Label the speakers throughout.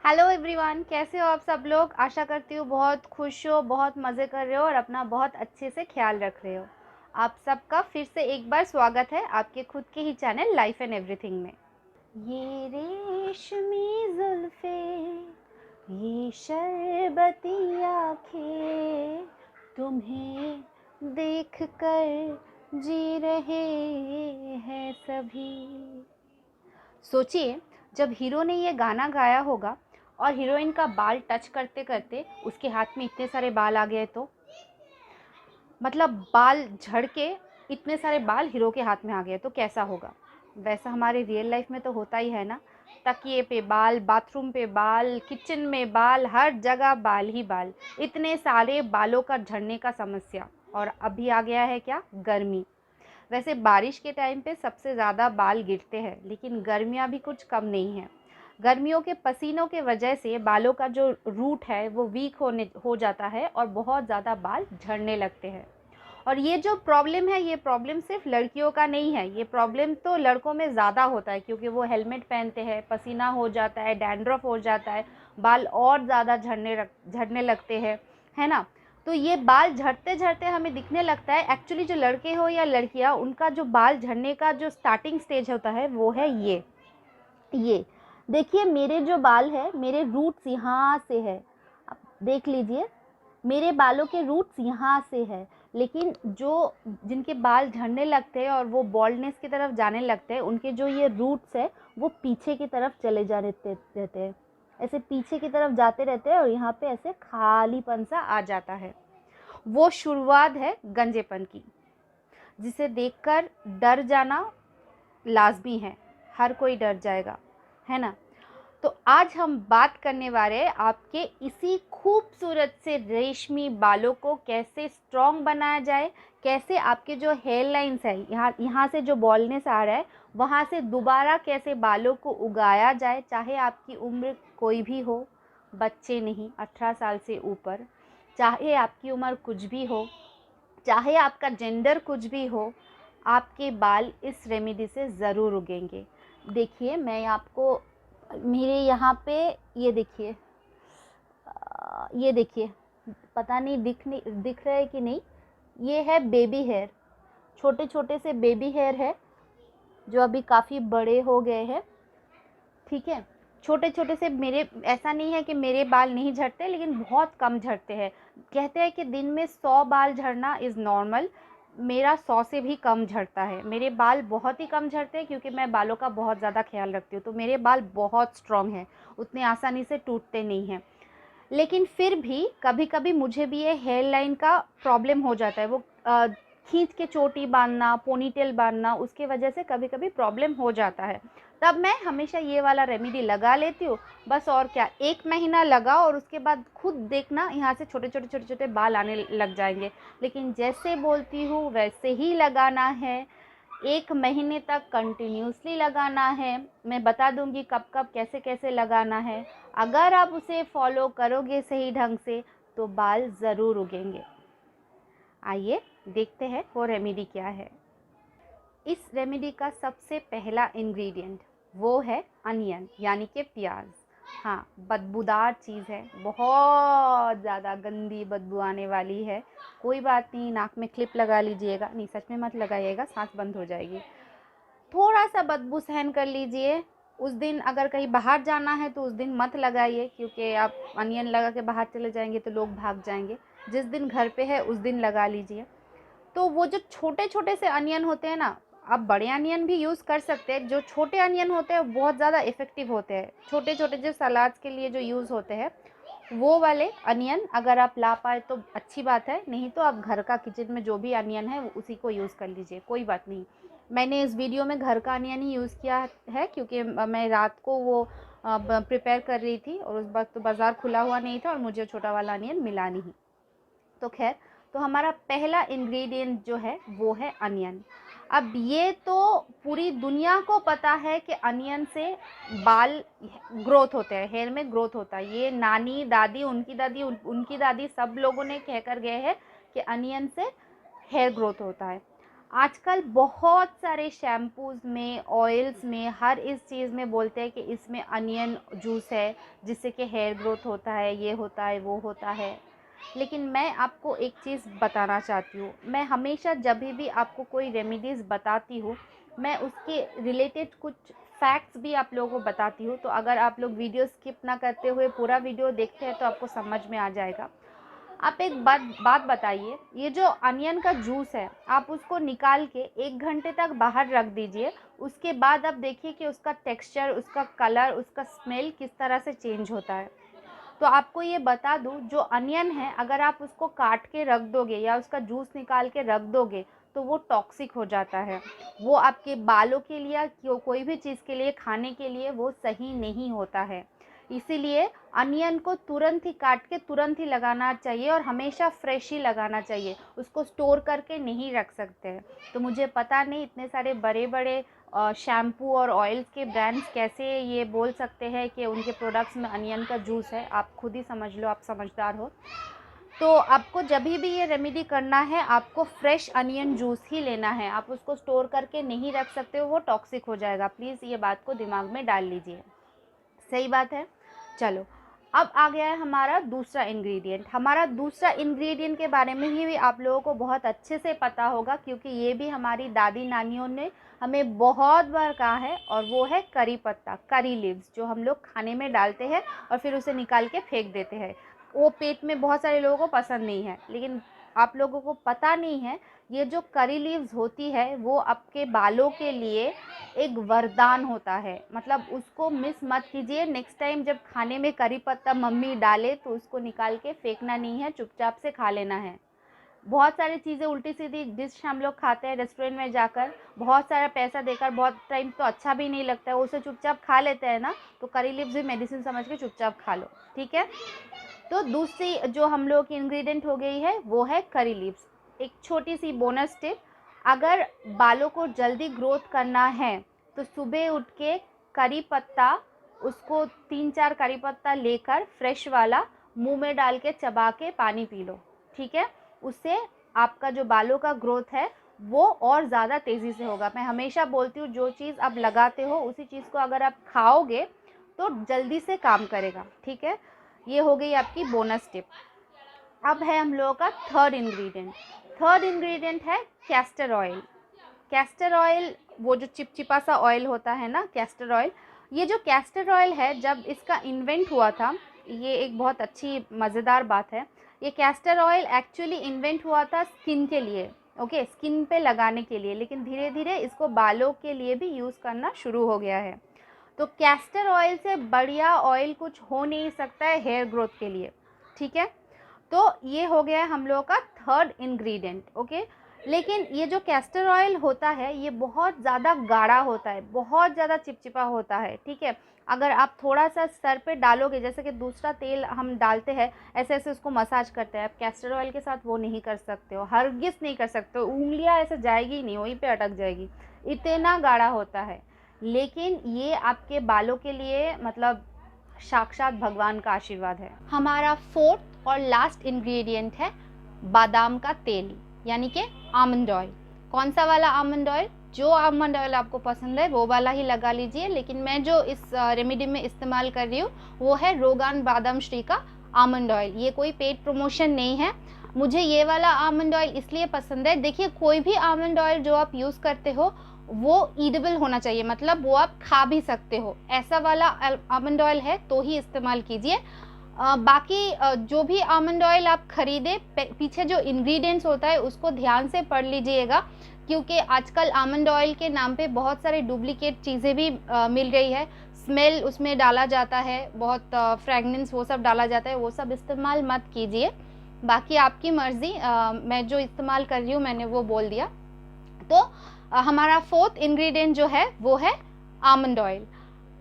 Speaker 1: Hello everyone, कैसे हो आप सब लोग। आशा करती हूँ बहुत खुश हो, बहुत मज़े कर रहे हो और अपना बहुत अच्छे से ख्याल रख रहे हो। आप सबका फिर से एक बार स्वागत है आपके खुद के ही चैनल लाइफ एंड एवरीथिंग में। ये रेशमी जुल्फे, ये शरबती आँखें, तुम्हें देख कर जी रहे हैं सभी। सोचिए, जब हीरो ने ये गाना गाया होगा और हीरोइन का बाल टच करते करते उसके हाथ में इतने सारे बाल आ गए, तो मतलब बाल झड़ के इतने सारे बाल हीरो के हाथ में आ गए तो कैसा होगा। वैसा हमारे रियल लाइफ में तो होता ही है ना। तकिए पे बाल, बाथरूम पे बाल, किचन में बाल, हर जगह बाल ही बाल। इतने सारे बालों का झड़ने का समस्या। और अभी आ गया है क्या, गर्मी। वैसे बारिश के टाइम पे सबसे ज़्यादा बाल गिरते हैं, लेकिन गर्मियाँ भी कुछ कम नहीं है। गर्मियों के पसीनों के वजह से बालों का जो रूट है वो वीक हो जाता है और बहुत ज़्यादा बाल झड़ने लगते हैं। और ये जो प्रॉब्लम है, ये प्रॉब्लम सिर्फ लड़कियों का नहीं है, ये प्रॉब्लम तो लड़कों में ज़्यादा होता है, क्योंकि वो हेलमेट पहनते हैं, पसीना हो जाता है, डैंड्रफ हो जाता है, बाल और ज़्यादा झड़ने लगते हैं, है ना। तो ये बाल झड़ते झड़ते हमें दिखने लगता है। एक्चुअली जो लड़के हो या लड़कियां, उनका जो बाल झड़ने का जो स्टार्टिंग स्टेज होता है वो है ये देखिए, मेरे जो बाल है, मेरे रूट्स यहाँ से है। आप देख लीजिए, मेरे बालों के रूट्स यहाँ से है। लेकिन जो जिनके बाल झड़ने लगते हैं और वो बॉल्डनेस की तरफ जाने लगते हैं, उनके जो ये रूट्स है वो पीछे की तरफ चले जाने रहते हैं। ऐसे पीछे की तरफ जाते रहते हैं और यहाँ पे ऐसे खालीपन सा आ जाता है। वो शुरुआत है गंजेपन की, जिसे देखकर डर जाना लाजमी है। हर कोई डर जाएगा, है ना। तो आज हम बात करने वाले हैं आपके इसी खूबसूरत से रेशमी बालों को कैसे स्ट्रॉन्ग बनाया जाए, कैसे आपके जो हेयर लाइन्स है, यहाँ से जो बॉल्डनेस आ रहा है, वहाँ से दोबारा कैसे बालों को उगाया जाए। चाहे आपकी उम्र कोई भी हो, बच्चे नहीं, 18 साल से ऊपर, चाहे आपकी उम्र कुछ भी हो, चाहे आपका जेंडर कुछ भी हो, आपके बाल इस रेमेडी से ज़रूर उगेंगे। देखिए, मैं आपको मेरे यहाँ पे ये देखिए, ये देखिए, पता नहीं दिख रहा है कि नहीं। ये है बेबी हेयर, छोटे छोटे से बेबी हेयर है जो अभी काफ़ी बड़े हो गए हैं। ठीक है, छोटे छोटे से मेरे, ऐसा नहीं है कि मेरे बाल नहीं झड़ते, लेकिन बहुत कम झड़ते हैं। कहते हैं कि दिन में 100 बाल झड़ना इज़ नॉर्मल। मेरा 100 से भी कम झड़ता है। मेरे बाल बहुत ही कम झड़ते हैं, क्योंकि मैं बालों का बहुत ज़्यादा ख्याल रखती हूँ। तो मेरे बाल बहुत स्ट्रॉन्ग हैं, उतने आसानी से टूटते नहीं हैं। लेकिन फिर भी कभी कभी मुझे भी ये हेयर लाइन का प्रॉब्लम हो जाता है। वो खींच के चोटी बांधना, पोनीटेल बांधना, उसके वजह से कभी कभी प्रॉब्लम हो जाता है। तब मैं हमेशा ये वाला रेमेडी लगा लेती हूँ। बस और क्या, 1 महीना लगाओ और उसके बाद खुद देखना, यहाँ से छोटे छोटे छोटे छोटे बाल आने लग जाएंगे। लेकिन जैसे बोलती हूँ वैसे ही लगाना है। 1 महीने तक कंटिन्यूसली लगाना है। मैं बता दूंगी कब कब कैसे कैसे लगाना है। अगर आप उसे फॉलो करोगे सही ढंग से, तो बाल ज़रूर उगेंगे। आइए देखते हैं वो रेमेडी क्या है। इस रेमेडी का सबसे पहला इंग्रेडिएंट वो है अनियन, यानी कि प्याज। हाँ, बदबूदार चीज़ है, बहुत ज़्यादा गंदी बदबू आने वाली है। कोई बात नहीं, नाक में क्लिप लगा लीजिएगा। नहीं, सच में मत लगाइएगा, सांस बंद हो जाएगी। थोड़ा सा बदबू सहन कर लीजिए। उस दिन अगर कहीं बाहर जाना है तो उस दिन मत लगाइए, क्योंकि आप अनियन लगा के बाहर चले जाएंगे तो लोग भाग जाएंगे। जिस दिन घर पे है उस दिन लगा लीजिए। तो वो जो छोटे छोटे से अनियन होते हैं ना, आप बड़े अनियन भी यूज़ कर सकते हैं। जो छोटे अनियन होते हैं बहुत ज़्यादा इफ़ेक्टिव होते हैं। छोटे छोटे जो सलाद के लिए जो यूज़ होते हैं, वो वाले अनियन अगर आप ला पाए तो अच्छी बात है। नहीं तो आप घर का किचन में जो भी अनियन है उसी को यूज़ कर लीजिए, कोई बात नहीं। मैंने इस वीडियो में घर का अनियन ही यूज़ किया है, क्योंकि मैं रात को वो प्रिपेयर कर रही थी और उस वक्त तो बाज़ार खुला हुआ नहीं था और मुझे छोटा वाला अनियन मिला नहीं। तो खैर, तो हमारा पहला इंग्रेडिएंट जो है वो है अनियन। अब ये तो पूरी दुनिया को पता है कि अनियन से बाल ग्रोथ होते हैं, हेयर में ग्रोथ होता है। ये नानी दादी, उनकी दादी, उनकी दादी, सब लोगों ने कह कर गए हैं कि अनियन से हेयर ग्रोथ होता है। आजकल बहुत सारे शैम्पूज़ में, ऑयल्स में, हर इस चीज़ में बोलते हैं कि इसमें अनियन जूस है, जिससे कि हेयर ग्रोथ होता है, ये होता है, वो होता है। लेकिन मैं आपको एक चीज़ बताना चाहती हूँ, मैं हमेशा जब भी आपको कोई रेमेडीज़ बताती हूँ, मैं उसके रिलेटेड कुछ फैक्ट्स भी आप लोगों को बताती हूँ। तो अगर आप लोग वीडियो स्किप ना करते हुए पूरा वीडियो देखते हैं तो आपको समझ में आ जाएगा। आप एक बात बताइए, ये जो अनियन का जूस है, आप उसको निकाल के 1 घंटे तक बाहर रख दीजिए। उसके बाद आप देखिए कि उसका टेक्सचर, उसका कलर, उसका स्मेल किस तरह से चेंज होता है। तो आपको ये बता दूँ, जो अनियन है अगर आप उसको काट के रख दोगे या उसका जूस निकाल के रख दोगे तो वो टॉक्सिक हो जाता है। वो आपके बालों के लिए या कोई भी चीज़ के लिए, खाने के लिए वो सही नहीं होता है। इसीलिए अनियन को तुरंत ही काट के तुरंत ही लगाना चाहिए और हमेशा फ्रेश ही लगाना चाहिए, उसको स्टोर करके नहीं रख सकते हैं। तो मुझे पता नहीं इतने सारे बड़े बड़े शैम्पू और ऑयल्स के ब्रांड्स कैसे ये बोल सकते हैं कि उनके प्रोडक्ट्स में अनियन का जूस है। आप खुद ही समझ लो, आप समझदार हो। तो आपको जब भी ये रेमेडी करना है, आपको फ्रेश अनियन जूस ही लेना है। आप उसको स्टोर करके नहीं रख सकते हो, वो टॉक्सिक हो जाएगा। प्लीज़ ये बात को दिमाग में डाल लीजिए। सही बात है। चलो, अब आ गया है हमारा दूसरा इंग्रेडिएंट। हमारा दूसरा इंग्रेडिएंट के बारे में भी आप लोगों को बहुत अच्छे से पता होगा, क्योंकि ये भी हमारी दादी नानियों ने हमें बहुत बार कहा है, और वो है करी पत्ता, करी लीव्स, जो हम लोग खाने में डालते हैं और फिर उसे निकाल के फेंक देते हैं। वो पेट में बहुत सारे लोगों को पसंद नहीं है, लेकिन आप लोगों को पता नहीं है ये जो करी लीव्स होती है वो आपके बालों के लिए एक वरदान होता है। मतलब उसको मिस मत कीजिए। नेक्स्ट टाइम जब खाने में करी पत्ता मम्मी डाले तो उसको निकाल के फेंकना नहीं है, चुपचाप से खा लेना है। बहुत सारी चीज़ें उल्टी सीधी डिश हम लोग खाते हैं रेस्टोरेंट में जाकर, बहुत सारा पैसा देकर, बहुत टाइम तो अच्छा भी नहीं लगता है, उसे चुपचाप खा लेते हैं ना। तो करी लीव्स भी मेडिसिन समझ के चुपचाप खा लो, ठीक है। तो दूसरी जो हम लोग की इंग्रेडिएंट हो गई है वो है करी लीव्स। एक छोटी सी बोनस टिप, अगर बालों को जल्दी ग्रोथ करना है तो सुबह उठ के करी पत्ता, उसको 3-4 करी पत्ता लेकर फ्रेश वाला मुंह में डाल के चबा के पानी पी लो, ठीक है। उससे आपका जो बालों का ग्रोथ है वो और ज़्यादा तेज़ी से होगा। मैं हमेशा बोलती हूँ, जो चीज़ आप लगाते हो उसी चीज़ को अगर आप खाओगे तो जल्दी से काम करेगा, ठीक है। ये हो गई आपकी बोनस टिप। अब है हम लोगों का थर्ड इंग्रेडिएंट। थर्ड इंग्रेडिएंट है कैस्टर ऑयल। कैस्टर ऑयल, वो जो चिपचिपा सा ऑयल होता है ना, कैस्टर ऑयल। ये जो कैस्टर ऑयल है, जब इसका इन्वेंट हुआ था, ये एक बहुत अच्छी मज़ेदार बात है। ये कैस्टर ऑयल एक्चुअली इन्वेंट हुआ था स्किन के लिए, ओके, स्किन पे लगाने के लिए, लेकिन धीरे धीरे इसको बालों के लिए भी यूज़ करना शुरू हो गया है। तो कैस्टर ऑयल से बढ़िया ऑयल कुछ हो नहीं सकता है हेयर ग्रोथ के लिए, ठीक है। तो ये हो गया है हम लोगों का थर्ड इंग्रेडिएंट, ओके। लेकिन ये जो कैस्टर ऑयल होता है ये बहुत ज़्यादा गाढ़ा होता है, बहुत ज़्यादा चिपचिपा होता है, ठीक है। अगर आप थोड़ा सा सर पे डालोगे, जैसे कि दूसरा तेल हम डालते हैं, ऐसे ऐसे उसको मसाज करते हैं, आप कैस्टर ऑयल के साथ वो नहीं कर सकते हो, हरगिज़ नहीं कर सकते हो। उंगलियां ऐसे जाएगी नहीं, वहीं पे अटक जाएगी, इतना गाढ़ा होता है। लेकिन ये आपके बालों के लिए मतलब साक्षात भगवान का आशीर्वाद है। हमारा फोर्थ और लास्ट इंग्रेडिएंट है बादाम का तेल, यानी कि आमंड ऑयल। कौन सा वाला आमंड ऑयल? जो आमंड ऑयल आपको पसंद है वो वाला ही लगा लीजिए, लेकिन मैं जो इस रेमेडी में इस्तेमाल कर रही हूँ वो है रोगान बादाम श्री का आमंड ऑयल। ये कोई पेड प्रमोशन नहीं है, मुझे ये वाला आमंड ऑयल इसलिए पसंद है। देखिए, कोई भी आमंड ऑयल जो आप यूज़ करते हो वो ईडेबल होना चाहिए, मतलब वो आप खा भी सकते हो। ऐसा वाला आमंड ऑयल है तो ही इस्तेमाल कीजिए। बाकी जो भी आमंड ऑयल आप खरीदे, पीछे जो इंग्रेडिएंट्स होता है उसको ध्यान से पढ़ लीजिएगा, क्योंकि आजकल आमंड ऑयल के नाम पे बहुत सारे डुप्लीकेट चीज़ें भी मिल रही है। स्मेल उसमें डाला जाता है, बहुत फ्रेगनेंस वो सब डाला जाता है, वो सब इस्तेमाल मत कीजिए। बाकी आपकी मर्ज़ी, मैं जो इस्तेमाल कर रही हूँ मैंने वो बोल दिया। तो हमारा फोर्थ इंग्रेडिएंट जो है वो है आमंड ऑयल।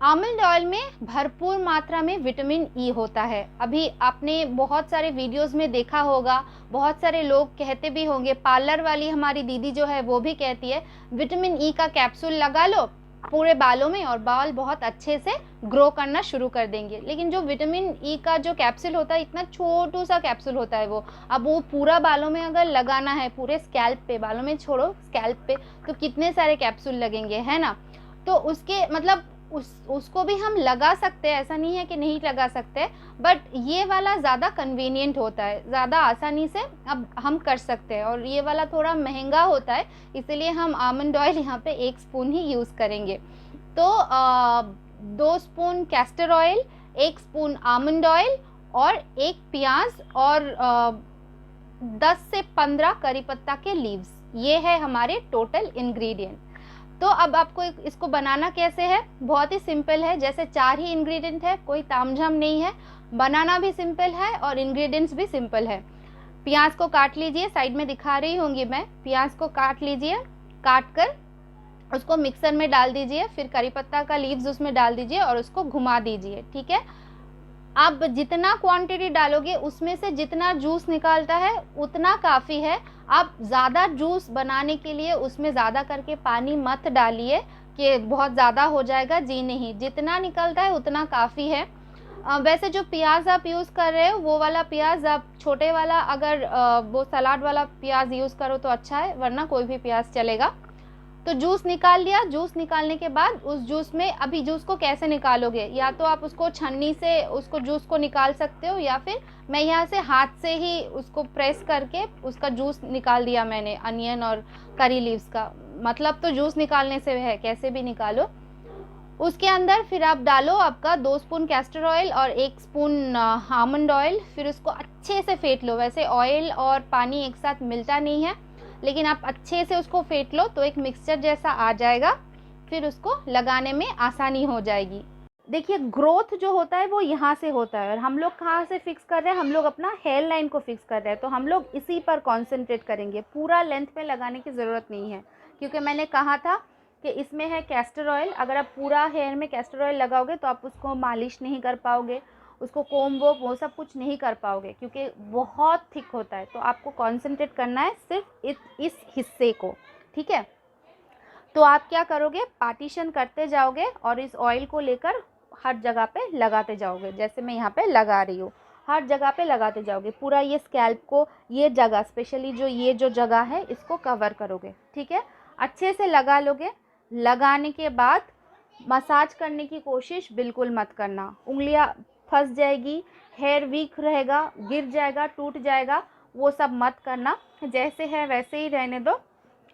Speaker 1: आमंड ऑयल में भरपूर मात्रा में विटामिन ई होता है। अभी आपने बहुत सारे वीडियोस में देखा होगा, बहुत सारे लोग कहते भी होंगे, पार्लर वाली हमारी दीदी जो है वो भी कहती है विटामिन ई का कैप्सूल लगा लो, पूरे बालों में, और बाल बहुत अच्छे से ग्रो करना शुरू कर देंगे। लेकिन जो विटामिन ई का जो कैप्सूल होता है, इतना छोटू सा कैप्सूल होता है वो, अब वो पूरा बालों में अगर लगाना है, पूरे स्कैल्प पे, बालों में छोड़ो स्कैल्प पे, तो कितने सारे कैप्सूल लगेंगे, है ना। तो उसके मतलब उसको भी हम लगा सकते हैं, ऐसा नहीं है कि नहीं लगा सकते, बट ये वाला ज़्यादा कन्वीनियंट होता है, ज़्यादा आसानी से अब हम कर सकते हैं, और ये वाला थोड़ा महंगा होता है, इसलिए हम आमंड ऑयल यहाँ पे 1 स्पून ही यूज़ करेंगे। तो 2 spoon castor oil, 1 spoon almond oil, और 1 प्याज, और 10 से 15 करी पत्ता के लीव्स, ये है हमारे टोटल इंग्रेडिएंट। तो अब आपको इसको बनाना कैसे है, बहुत ही सिंपल है, जैसे 4 ही इंग्रेडिएंट है, कोई तामझाम नहीं है, बनाना भी सिंपल है और इंग्रेडिएंट्स भी सिंपल है। प्याज को काट लीजिए, साइड में दिखा रही होंगी मैं, प्याज को काट लीजिए, काट कर उसको मिक्सर में डाल दीजिए, फिर करी पत्ता का लीव्स उसमें डाल दीजिए और उसको घुमा दीजिए, ठीक है। आप जितना क्वांटिटी डालोगे, उसमें से जितना जूस निकालता है उतना काफ़ी है। आप ज़्यादा जूस बनाने के लिए उसमें ज़्यादा करके पानी मत डालिए कि बहुत ज़्यादा हो जाएगा, जी नहीं, जितना निकलता है उतना काफ़ी है। वैसे जो प्याज आप यूज़ कर रहे हो, वो वाला प्याज आप छोटे वाला, अगर वो सलाद वाला प्याज यूज़ करो तो अच्छा है, वरना कोई भी प्याज चलेगा। तो जूस निकाल लिया, जूस निकालने के बाद उस जूस में, अभी जूस को कैसे निकालोगे, या तो आप उसको छन्नी से उसको जूस को निकाल सकते हो, या फिर मैं यहाँ से हाथ से ही उसको प्रेस करके उसका जूस निकाल दिया मैंने, अनियन और करी लीव्स का, मतलब तो जूस निकालने से है, कैसे भी निकालो। उसके अंदर फिर आप डालो आपका 2 स्पून कैस्टर ऑयल और 1 स्पून आमंड ऑयल, फिर उसको अच्छे से फेंट लो। वैसे ऑयल और पानी एक साथ मिलता नहीं है, लेकिन आप अच्छे से उसको फेंट लो तो एक मिक्सचर जैसा आ जाएगा, फिर उसको लगाने में आसानी हो जाएगी। देखिए, ग्रोथ जो होता है वो यहाँ से होता है, और हम लोग कहाँ से फिक्स कर रहे हैं, हम लोग अपना हेयर लाइन को फिक्स कर रहे हैं, तो हम लोग इसी पर कॉन्सेंट्रेट करेंगे, पूरा लेंथ में लगाने की ज़रूरत नहीं है, क्योंकि मैंने कहा था कि इसमें है कैस्टर ऑयल। अगर आप पूरा हेयर में कैस्टर ऑयल लगाओगे तो आप उसको मालिश नहीं कर पाओगे, उसको कोम वो सब कुछ नहीं कर पाओगे, क्योंकि बहुत थिक होता है। तो आपको कॉन्सेंट्रेट करना है सिर्फ इस हिस्से को, ठीक है। तो आप क्या करोगे, पार्टीशन करते जाओगे और इस ऑयल को लेकर हर जगह पे लगाते जाओगे, जैसे मैं यहाँ पे लगा रही हूँ, हर जगह पे लगाते जाओगे, पूरा ये स्कैल्प को, ये जगह स्पेशली जो ये जो जगह है इसको कवर करोगे, ठीक है। अच्छे से लगा लोगे। लगाने के बाद मसाज करने की कोशिश बिल्कुल मत करना, उंगलियां फंस जाएगी, हेयर वीक रहेगा, गिर जाएगा, टूट जाएगा, वो सब मत करना, जैसे है वैसे ही रहने दो।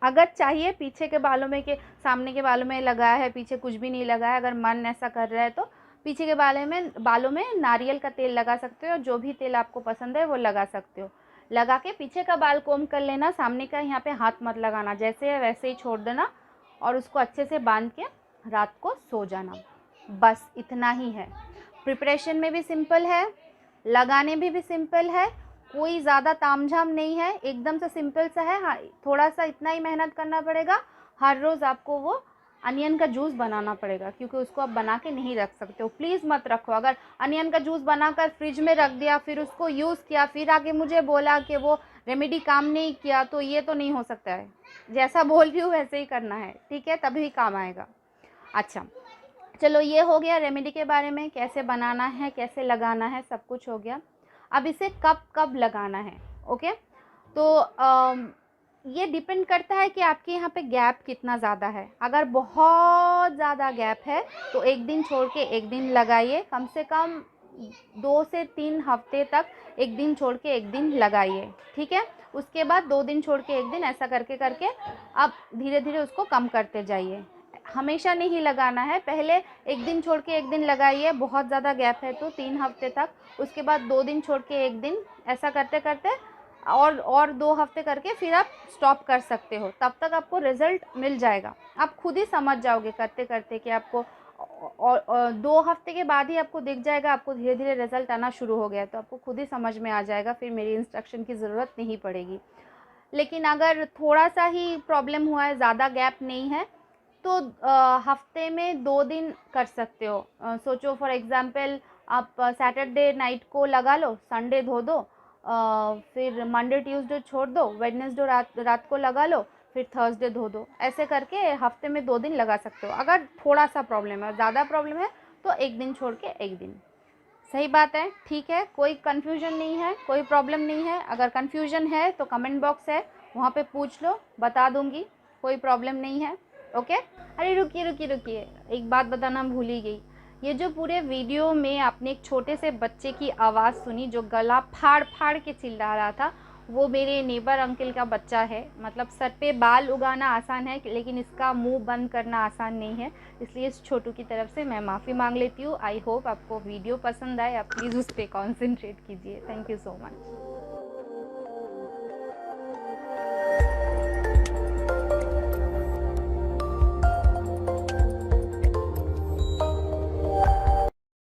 Speaker 1: अगर चाहिए पीछे के बालों में, के सामने के बालों में लगाया है, पीछे कुछ भी नहीं लगाया, अगर मन ऐसा कर रहा है तो पीछे के बालों में नारियल का तेल लगा सकते हो, जो भी तेल आपको पसंद है वो लगा सकते हो। लगा के पीछे का बाल कोम कर लेना, सामने का यहाँ पे हाथ मत लगाना, जैसे है वैसे ही छोड़ देना, और उसको अच्छे से बांध के रात को सो जाना। बस इतना ही है। प्रिपरेशन में भी सिंपल है, लगाने में भी सिंपल है, कोई ज़्यादा तामझाम नहीं है, एकदम से सिंपल सा है। हाँ, थोड़ा सा इतना ही मेहनत करना पड़ेगा, हर रोज़ आपको वो अनियन का जूस बनाना पड़ेगा, क्योंकि उसको आप बना के नहीं रख सकते हो, प्लीज़ मत रखो। अगर अनियन का जूस बनाकर फ्रिज में रख दिया, फिर उसको यूज़ किया, फिर आगे मुझे बोला कि वो रेमेडी काम नहीं किया, तो ये तो नहीं हो सकता है। जैसा बोल रही हूँ वैसे ही करना है, ठीक है, तभी काम आएगा। अच्छा, चलो ये हो गया रेमेडी के बारे में, कैसे बनाना है, कैसे लगाना है, सब कुछ हो गया। अब इसे कब कब लगाना है, ओके। तो ये डिपेंड करता है कि आपके यहाँ पे गैप कितना ज़्यादा है। अगर बहुत ज़्यादा गैप है तो एक दिन छोड़ के एक दिन लगाइए, कम से कम 2 से 3 हफ्ते तक एक दिन छोड़ के एक दिन लगाइए, ठीक है। उसके बाद 2 दिन छोड़ के एक दिन, ऐसा करके करके आप धीरे धीरे उसको कम करते जाइए। हमेशा नहीं लगाना है, पहले एक दिन छोड़ के एक दिन लगाइए, बहुत ज़्यादा गैप है तो 3 हफ्ते तक, उसके बाद 2 दिन छोड़ के एक दिन, ऐसा करते करते और 2 हफ्ते करके फिर आप स्टॉप कर सकते हो। तब तक आपको रिज़ल्ट मिल जाएगा, आप खुद ही समझ जाओगे करते करते कि आपको, और 2 हफ्ते के बाद ही आपको दिख जाएगा, आपको धीरे धीरे रिज़ल्ट आना शुरू हो गया, तो आपको खुद ही समझ में आ जाएगा, फिर मेरी इंस्ट्रक्शन की ज़रूरत नहीं पड़ेगी। लेकिन अगर थोड़ा सा ही प्रॉब्लम हुआ है, ज़्यादा गैप नहीं है, तो हफ्ते में 2 दिन कर सकते हो। सोचो फॉर एग्ज़ाम्पल, आप सैटरडे नाइट को लगा लो, संडे धो दो, फिर मंडे ट्यूसडे छोड़ दो, वेडनेसडे रात को लगा लो, फिर थर्सडे धो दो, ऐसे करके हफ्ते में 2 दिन लगा सकते हो। अगर थोड़ा सा प्रॉब्लम है, ज़्यादा प्रॉब्लम है तो एक दिन छोड़ के एक दिन। सही बात है, ठीक है, कोई कन्फ्यूजन नहीं है, कोई प्रॉब्लम नहीं है। अगर कन्फ्यूजन है तो कमेंट बॉक्स है, वहाँ पे पूछ लो, बता दूंगी, कोई प्रॉब्लम नहीं है। ओके। अरे रुकिए रुकिए रुकिए, एक बात बताना भूल ही गई। ये जो पूरे वीडियो में आपने एक छोटे से बच्चे की आवाज़ सुनी जो गला फाड़ फाड़ के चिल्ला रहा था, वो मेरे नेबर अंकल का बच्चा है। मतलब सर पे बाल उगाना आसान है, लेकिन इसका मुंह बंद करना आसान नहीं है। इसलिए इस छोटू की तरफ से मैं माफ़ी मांग लेती हूँ। आई होप आपको वीडियो पसंद आए, आप प्लीज़ उस पर कॉन्सेंट्रेट कीजिए। Thank you so much.